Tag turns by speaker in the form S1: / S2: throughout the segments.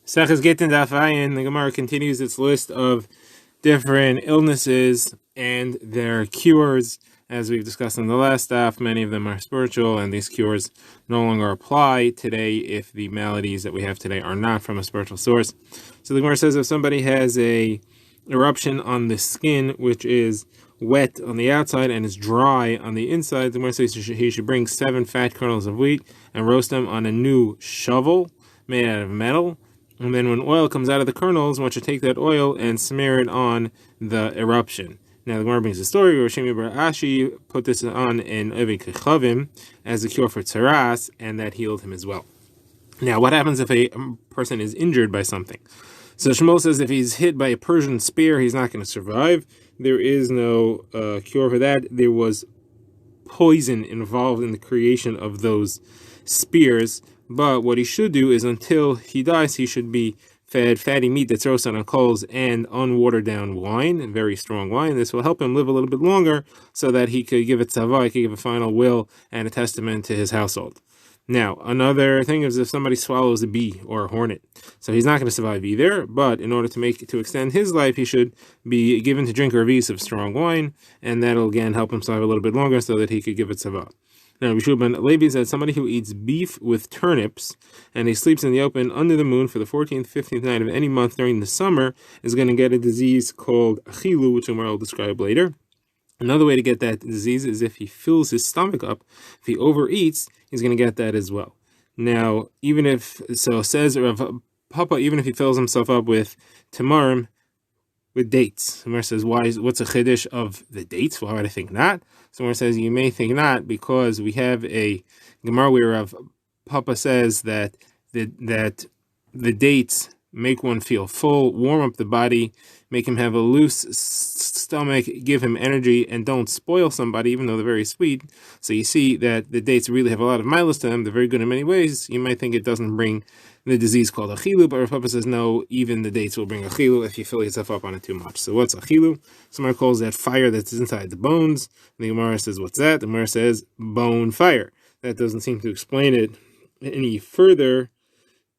S1: Gittin Daf, the Gemara continues its list of different illnesses and their cures. As we've discussed in the last daf, many of them are spiritual, and these cures no longer apply today if the maladies that we have today are not from a spiritual source. So the Gemara says if somebody has a eruption on the skin, which is wet on the outside and is dry on the inside, the Gemara says he should bring 7 fat kernels of wheat and roast them on a new shovel made out of metal. And then when oil comes out of the kernels, one should take that oil and smear it on the eruption. Now the Gemara brings the story where Shemi bar Ashi put this on in Eved Kechavim as a cure for tsaras, and that healed him as well. Now, what happens if a person is injured by something? So Shmuel says if he's hit by a Persian spear, he's not going to survive. There is no cure for that. There was poison involved in the creation of those spears. But what he should do is until he dies, he should be fed fatty meat that's roasted on coals and unwatered down wine, very strong wine. This will help him live a little bit longer so that he could give a tzava, he could give a final will and a testament to his household. Now, another thing is if somebody swallows a bee or a hornet. So he's not going to survive either, but in order to extend his life, he should be given to drink a revis of strong wine, and that'll again help him survive a little bit longer so that he could give a tzava. Now, Rishub ben Levi said somebody who eats beef with turnips and he sleeps in the open under the moon for the 14th, 15th night of any month during the summer is going to get a disease called achilu, which I'll describe later. Another way to get that disease is if he fills his stomach up. If he overeats, he's going to get that as well. Now, says Rav Papa, even if he fills himself up with tamarim, with dates. Gemara says, what's a chiddush of the dates? Why would I think not? So Gemara says, you may think not, because we have a Gemara where Rav Papa says that the dates make one feel full, warm up the body, make him have a loose stomach, give him energy, and don't spoil somebody, even though they're very sweet. So you see that the dates really have a lot of milas to them. They're very good in many ways. You might think it doesn't bring the disease called achilu, but Rav Papa says no, even the dates will bring achilu if you fill yourself up on it too much. So what's achilu? Somebody calls that fire that's inside the bones. The Gemara says, what's that? The Gemara says, bone fire. That doesn't seem to explain it any further.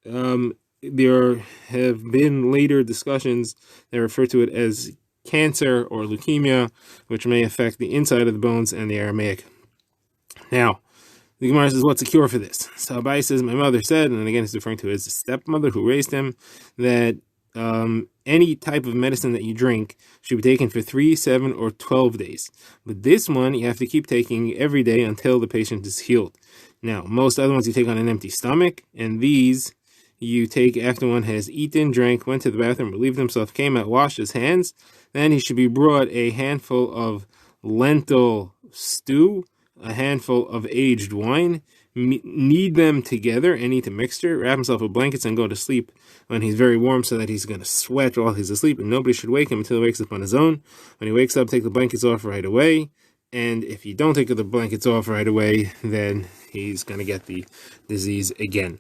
S1: There have been later discussions that refer to it as cancer or leukemia, which may affect the inside of the bones and the Aramaic. Now, the Gemara says, what's the cure for this? So Abai says, my mother said, and again he's referring to his stepmother who raised him, that any type of medicine that you drink should be taken for 3, 7, or 12 days. But this one, you have to keep taking every day until the patient is healed. Now, most other ones you take on an empty stomach, and these you take after one has eaten, drank, went to the bathroom, relieved himself, came out, washed his hands. Then he should be brought a handful of lentil stew, a handful of aged wine, knead them together and eat a mixture, wrap himself with blankets and go to sleep when he's very warm so that he's going to sweat while he's asleep, and nobody should wake him until he wakes up on his own. When he wakes up, take the blankets off right away. And if you don't take the blankets off right away, then he's going to get the disease again.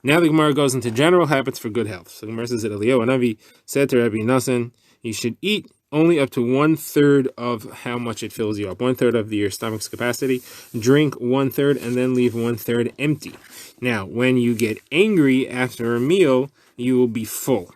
S1: Now the Gemara goes into general habits for good health. So the Gemara says that Eliyahu Hanavi said to Rabbi Nassan, you should eat only up to 1/3 of how much it fills you up, 1/3 of your stomach's capacity. Drink 1/3 and then leave 1/3 empty. Now, when you get angry after a meal, you will be full.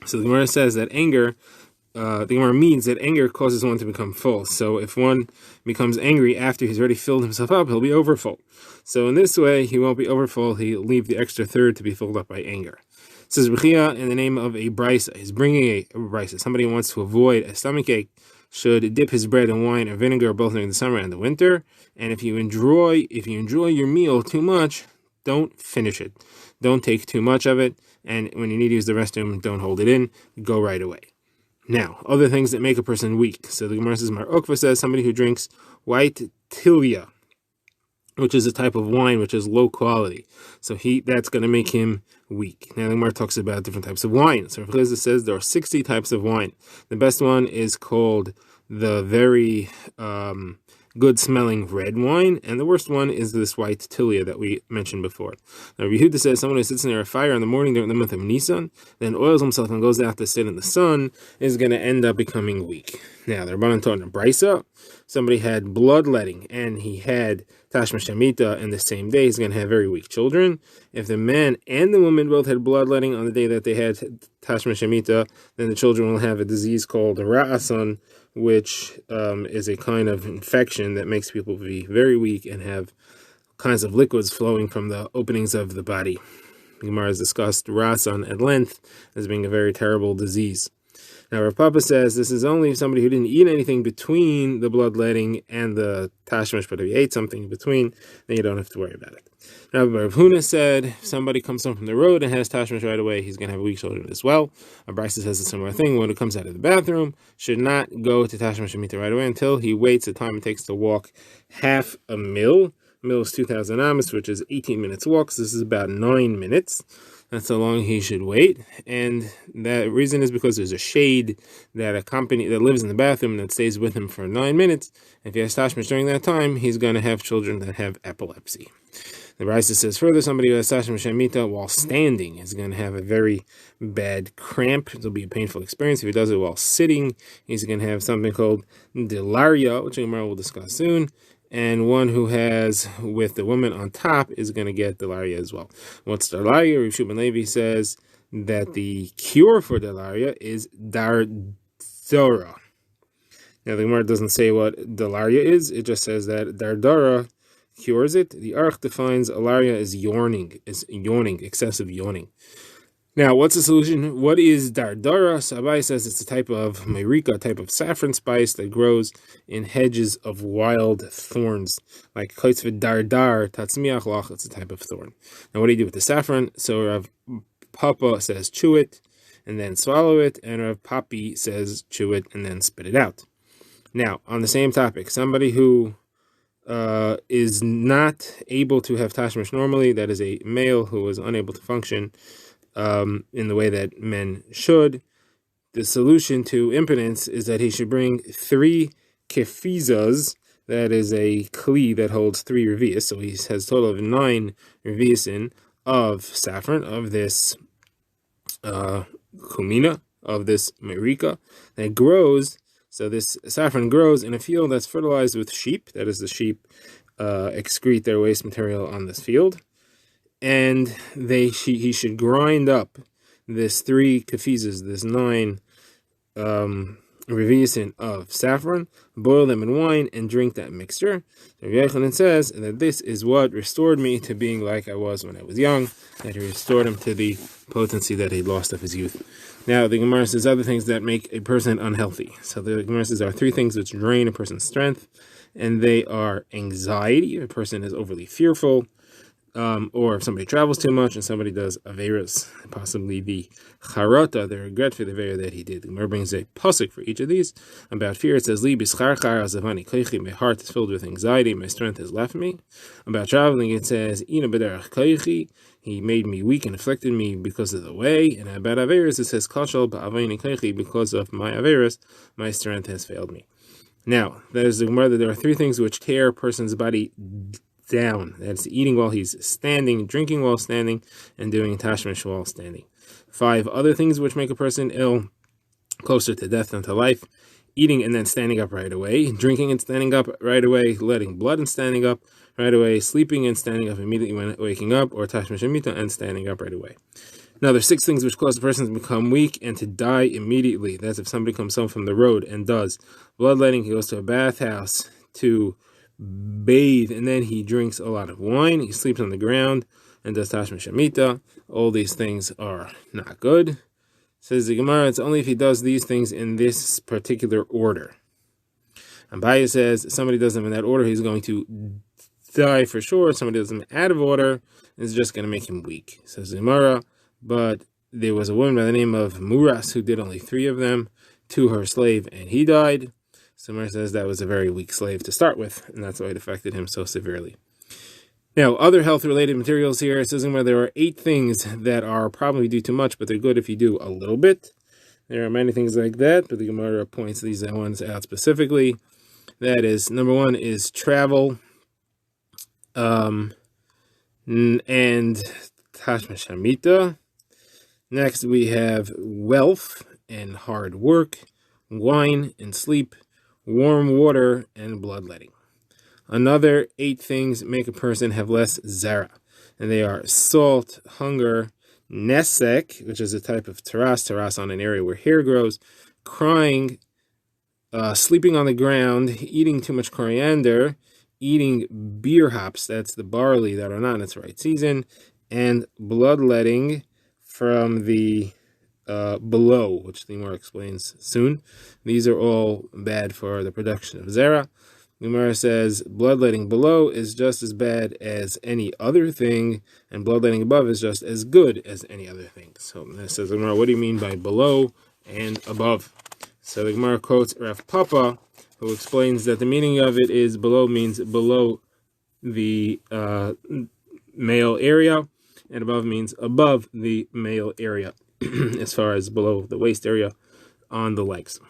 S1: So the Gemara says that the Gemara means that anger causes one to become full. So if one becomes angry after he's already filled himself up, he'll be overfull. So in this way, he won't be overfull. He'll leave the extra third to be filled up by anger. It says Bechia in the name of a brisa. He's bringing a brisa. Somebody who wants to avoid a stomachache should dip his bread in wine or vinegar both during the summer and the winter. And if you enjoy your meal too much, don't finish it. Don't take too much of it. And when you need to use the restroom, don't hold it in. Go right away. Now, other things that make a person weak. So the Gemara says, Mar Okva says somebody who drinks white tilia, which is a type of wine which is low quality. So that's going to make him weak. Now the Gemara talks about different types of wine. So Rav Chizda says there are 60 types of wine. The best one is called the very good smelling red wine, and the worst one is this white tilia that we mentioned before. Now, Yehuda says someone who sits near a fire in the morning during the month of Nisan, then oils himself and goes out to sit in the sun, is going to end up becoming weak. Now, the Rabbanan taught in Brisa, somebody had bloodletting and he had Tashma Shemitah in the same day, he's going to have very weak children. If the man and the woman both had bloodletting on the day that they had Tashma Shemitah, then the children will have a disease called Ra'asan, which is a kind of infection that makes people be very weak and have kinds of liquids flowing from the openings of the body. Gemara has discussed Ra'asan at length as being a very terrible disease. Now, Rav Papa says this is only somebody who didn't eat anything between the bloodletting and the tashmish, but if he ate something in between, then you don't have to worry about it. Now, Rav Huna said if somebody comes home from the road and has tashmish right away, he's going to have weak children as well. Brisa says a similar thing. When it comes out of the bathroom, should not go to tashmish Shemitah right away until he waits the time it takes to walk half a mil. A mil is 2,000 amas, which is 18 minutes walk. So this is about 9 minutes. That's how long he should wait, and the reason is because there's a shade that lives in the bathroom that stays with him for 9 minutes. If he has tashmish during that time, he's going to have children that have epilepsy. The Brisa says further, somebody who has tashmish Shemitah while standing is going to have a very bad cramp. It'll be a painful experience. If he does it while sitting, he's going to have something called delaria, which Gemara will discuss soon. And one who has with the woman on top is going to get delaria as well. What's delaria? Rav Shimon Levi says that the cure for delaria is dardora. Now the Gemara doesn't say what delaria is; it just says that dardora cures it. The Aruch defines alaria as yawning, excessive yawning. Now, what's the solution? What is dardara? Sabai says it's a type of myrika, a type of saffron spice that grows in hedges of wild thorns, like koitzved dardar tatzmiach lach. It's a type of thorn. Now, what do you do with the saffron? So Rav Papa says chew it and then swallow it, and Rav Papi says chew it and then spit it out. Now, on the same topic, somebody who is not able to have tashmish normally, that is a male who is unable to function in the way that men should, the solution to impotence is that he should bring 3 kefizas, that is a kli that holds 3 revius, so he has a total of 9 reviusin of saffron, of this kumina, of this myrika, that grows. So this saffron grows in a field that's fertilized with sheep, that is the sheep excrete their waste material on this field. And he should grind up this 3 kefizas, this 9 reviusin of saffron, boil them in wine, and drink that mixture. Rabbi Yochanan says that this is what restored me to being like I was when I was young, that he restored him to the potency that he lost of his youth. Now, the Gemara says other things that make a person unhealthy. So the Gemara says there are 3 things which drain a person's strength, and they are anxiety. A person is overly fearful, or if somebody travels too much and somebody does averas, possibly the charata, the regret for the avera that he did. The Gemara brings a pasuk for each of these about fear. It says, "Li bischarchar azavani koichi." My heart is filled with anxiety. My strength has left me. About traveling, it says, "Ina b'derech koichi." He made me weak and afflicted me because of the way. And about averas, it says, "Kashal ba'avani koichi." Because of my averas, my strength has failed me. Now, there's the Gemara that there are 3 things which tear a person's body down. That's eating while he's standing, drinking while standing, and doing tashmish while standing. 5 other things which make a person ill, closer to death than to life: eating and then standing up right away, drinking and standing up right away, letting blood and standing up right away, sleeping and standing up immediately when waking up, or tashmish shemitah and standing up right away. Now, there's 6 things which cause a person to become weak and to die immediately. That's if somebody comes home from the road and does bloodletting, he goes to a bathhouse to bathe, and then he drinks a lot of wine, he sleeps on the ground, and does tashmish shemitah. All these things are not good. Says the Gemara, it's only if he does these things in this particular order. And Abaye says if somebody does them in that order, he's going to die for sure. If somebody does them out of order, it's just going to make him weak. Says the Gemara, but there was a woman by the name of Muras who did only 3 of them to her slave, and he died. Sumer says that was a very weak slave to start with, and that's why it affected him so severely. Now, other health-related materials here, it says there are 8 things that are probably do too much, but they're good if you do a little bit. There are many things like that, but the Gemara points these ones out specifically. That is, number one is travel, and tashmish hamita. Next, we have wealth and hard work, wine and sleep, warm water and bloodletting. Another 8 things make a person have less zera, and they are salt, hunger, nesek, which is a type of taras on an area where hair grows, crying, sleeping on the ground, eating too much coriander, eating beer hops, that's the barley that are not in its right season, and bloodletting from the below, which the Gemara explains soon. These are all bad for the production of zera. The Gemara says bloodletting below is just as bad as any other thing, and bloodletting above is just as good as any other thing. So it says, Gemara, what do you mean by below and above? So the Gemara quotes Rav Papa, who explains that the meaning of it is below means below the male area, and above means above the male area, as far as below the waist area on the legs.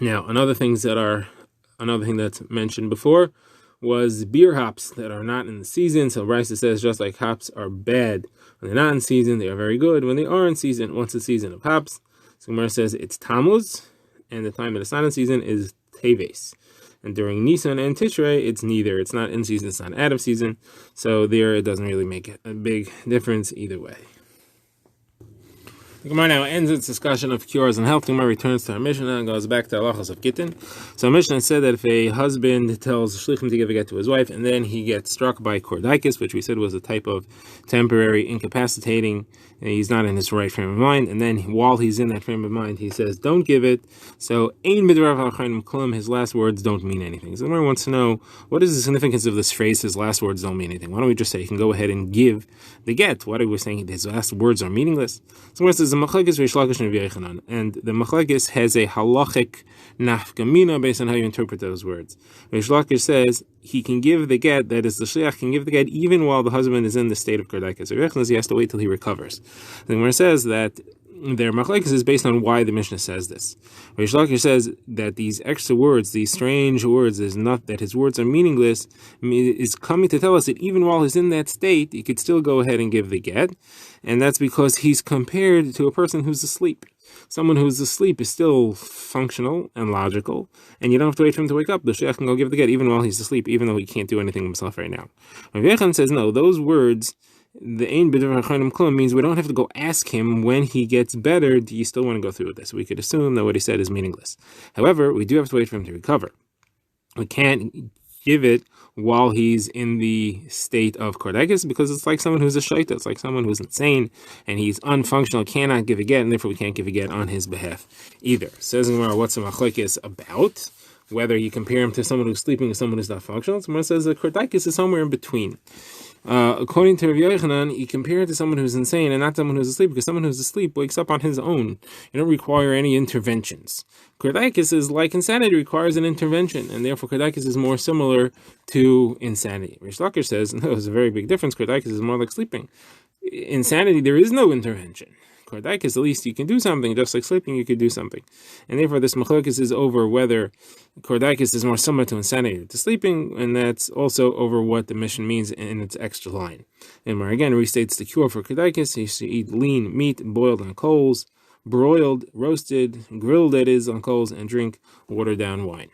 S1: Now, another thing that's mentioned before was beer hops that are not in the season. So Raisa says just like hops are bad when they're not in season, they are very good when they are in season. Once the season of hops, so Gemara says it's Tammuz, and the time of the sun in season is Teves. And during Nisan and Tishrei, it's neither. It's not in season, it's not out of season. So there, it doesn't really make a big difference either way. The Gemara now ends its discussion of cures and health. The Gemara returns to our Mishnah and goes back to halachos of Gittin. So our Mishnah said that if a husband tells shlichim to give a get to his wife, and then he gets struck by kordikis, which we said was a type of temporary incapacitating, and he's not in his right frame of mind, and then while he's in that frame of mind, he says, don't give it. So ein midrav ha'chayim klum, his last words don't mean anything. So the Gemara wants to know, what is the significance of this phrase, his last words don't mean anything? Why don't we just say he can go ahead and give the get? Why are we saying his last words are meaningless? So Gemara says, the machlekes Reish Lakish and Rav Yochanan, and the machlekes has a halachic nafkamina based on how you interpret those words. Reish Lakish says he can give the get, that is, the shliach can give the get even while the husband is in the state of kordikis. Rav Yochanan says he has to wait till he recovers. The Gemara says that their machlekes is based on why the Mishnah says this. Reish Lakish says that these extra words, these strange words, is not that his words are meaningless, is coming to tell us that even while he's in that state, he could still go ahead and give the get, and that's because he's compared to a person who's asleep. Someone who's asleep is still functional and logical, and you don't have to wait for him to wake up. The shliach can go give the get even while he's asleep, even though he can't do anything himself right now. Rav Yochanan says no, those words, the ein b'divrei ha'chayim klum, means we don't have to go ask him when he gets better, do you still want to go through with this? We could assume that what he said is meaningless. However, we do have to wait for him to recover. We can't give it while he's in the state of kordikis, because it's like someone who's a shaita, it's like someone who's insane, and he's unfunctional, cannot give a get, and therefore we can't give a get on his behalf either. Says in Gemara, what's the machlokes about? Whether you compare him to someone who's sleeping or someone who's not functional. Someone says that kordikis is somewhere in between. According to Rav Yochanan, you compare it to someone who's insane and not someone who's asleep, because someone who's asleep wakes up on his own. You don't require any interventions. Kordikis is like insanity, requires an intervention, and therefore kordikis is more similar to insanity. Reish Lakish says, no, there's a very big difference. Kordikis is more like sleeping. Insanity, there is no intervention. Kordikis, at least you can do something, just like sleeping, you could do something. And therefore, this machlokes is over whether kordikis is more similar to insanity or to sleeping, and that's also over what the mission means in its extra line. And where again restates the cure for kordikis, he should eat lean meat boiled on coals, broiled, roasted, grilled, that is, on coals, and drink watered down wine.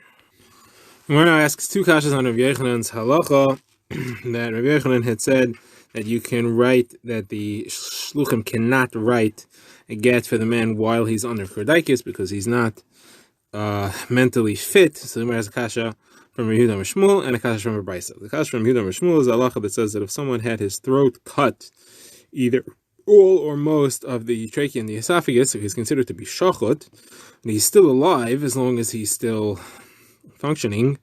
S1: We're now asks 2 kashas on Rav Yochanan's halacha, that Rav Yochanan had said that you can write, that the shluchim cannot write a get for the man while he's under kordikis because he's not mentally fit. So the has a kasha from Yehuda and Shmuel and a kasha from Brisa. The kasha from Yehuda and Shmuel is a halacha that says that if someone had his throat cut, either all or most of the trachea and the esophagus, so he's considered to be shachot, and he's still alive as long as he's still functioning,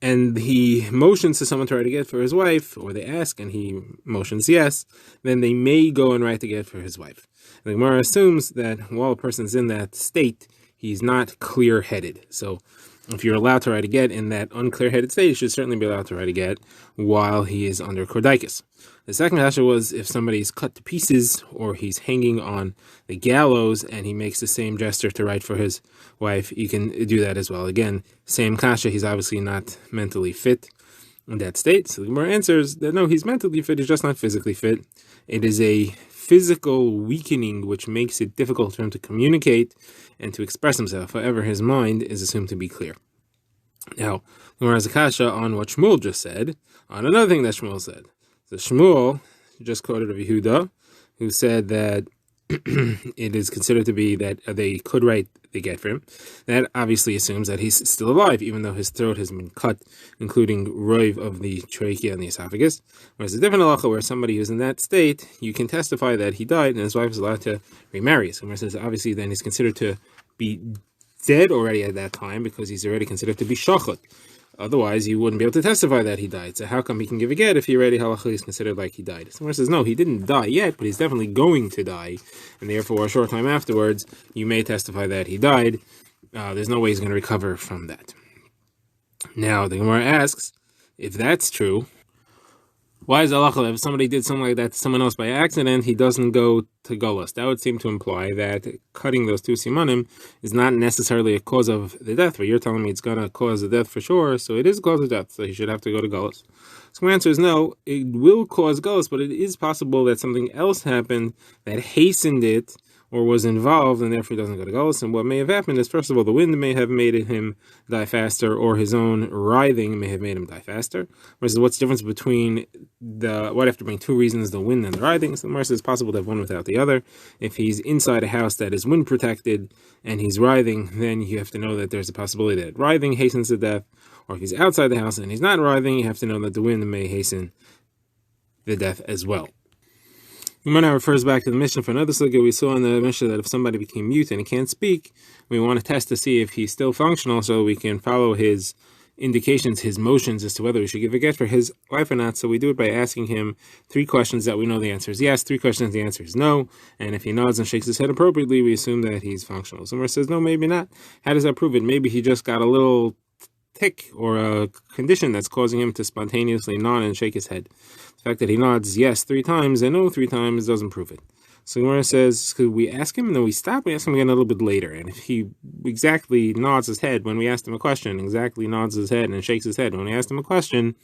S1: and he motions to someone to write a get for his wife, or they ask and he motions yes, then they may go and write a get for his wife. And the Gemara assumes that while a person's in that state, he's not clear-headed. So if you're allowed to write a get in that unclear-headed state, you should certainly be allowed to write a get while he is under kordikis. The second kasha was if somebody's cut to pieces or he's hanging on the gallows and he makes the same gesture to write for his wife, you can do that as well. Again, same kasha, he's obviously not mentally fit in that state. So the Gemara answers that no, he's mentally fit, he's just not physically fit. It is a physical weakening which makes it difficult for him to communicate and to express himself. However, his mind is assumed to be clear. Now, the Gemara has a kasha on what Shmuel just said, on another thing that Shmuel said. So Shmuel just quoted Rabbi Yehuda, who said that it is considered to be that they could write the get for him. That obviously assumes that he's still alive, even though his throat has been cut, including rove of the trachea and the esophagus. Whereas a different halacha where somebody who's in that state, you can testify that he died and his wife is allowed to remarry. So it says obviously then he's considered to be dead already at that time because he's already considered to be shachot. Otherwise, you wouldn't be able to testify that he died. So how come he can give a get if he already halachically is considered like he died? Someone says, no, he didn't die yet, but he's definitely going to die. And therefore, a short time afterwards, you may testify that he died. There's no way he's going to recover from that. Now, the Gemara asks, if that's true, why is halacha if somebody did something like that to someone else by accident, he doesn't go to Golos? That would seem to imply that cutting those two simanim is not necessarily a cause of the death, but you're telling me it's going to cause the death for sure, so it is a cause of death, so he should have to go to Golos. So my answer is no, it will cause Golos, but it is possible that something else happened that hastened it, or was involved, and therefore he doesn't go to Golos. And what may have happened is, first of all, the wind may have made him die faster, or his own writhing may have made him die faster. Whereas what's the difference between what have to bring two reasons, the wind and the writhing? So the Marsa, it's possible to have one without the other. If he's inside a house that is wind protected and he's writhing, then you have to know that there's a possibility that writhing hastens the death. Or if he's outside the house and he's not writhing, you have to know that the wind may hasten the death as well. Gemara refers back to the Mishnah for another sugya. We saw in the Mishnah that if somebody became mute and he can't speak, we want to test to see if he's still functional so we can follow his indications, his motions as to whether we should give a get for his wife or not. So we do it by asking him 3 questions that we know the answer is yes, 3 questions the answer is no, and if he nods and shakes his head appropriately, we assume that he's functional. Somewhere says no, maybe not. How does that prove it? Maybe he just got a little tick or a condition that's causing him to spontaneously nod and shake his head. The fact that he nods yes 3 times and no 3 times doesn't prove it. So Gemara says, could we ask him and then we stop? We ask him again a little bit later. And if he exactly nods his head when we asked him a question, exactly nods his head and shakes his head when we asked him a question,